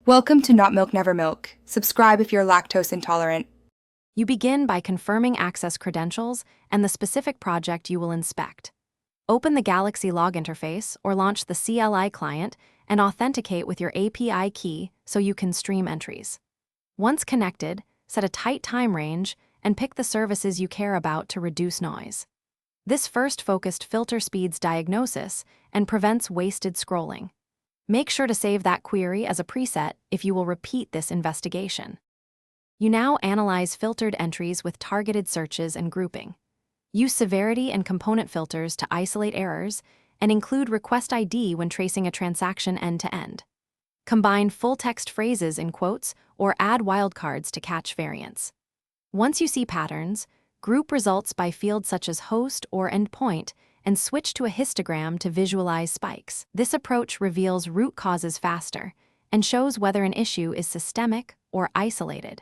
Welcome to Not Milk Never Milk. Subscribe if you're lactose intolerant. You begin by confirming access credentials and the specific project you will inspect. Open the Galaxy Log interface or launch the CLI client and authenticate with your API key so you can stream entries. Once connected, set a tight time range and pick the services you care about to reduce noise. This first focused filter speeds diagnosis and prevents wasted scrolling. Make sure to save that query as a preset if you will repeat this investigation. You now analyze filtered entries with targeted searches and grouping. Use severity and component filters to isolate errors and include request ID when tracing a transaction end-to-end. Combine full-text phrases in quotes or add wildcards to catch variants. Once you see patterns, group results by fields such as host or endpoint and switch to a histogram to visualize spikes. This approach reveals root causes faster and shows whether an issue is systemic or isolated.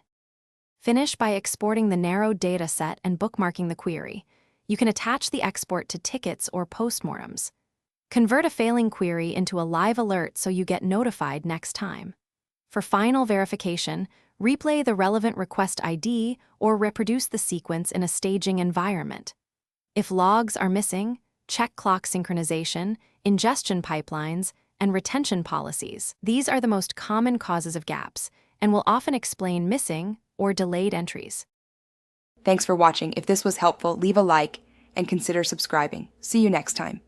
Finish by exporting the narrowed data set and bookmarking the query. You can attach the export to tickets or postmortems. Convert a failing query into a live alert so you get notified next time. For final verification, replay the relevant request ID or reproduce the sequence in a staging environment. If logs are missing, check clock synchronization, ingestion pipelines, and retention policies. These are the most common causes of gaps and will often explain missing or delayed entries. Thanks for watching. If this was helpful, leave a like and consider subscribing. See you next time.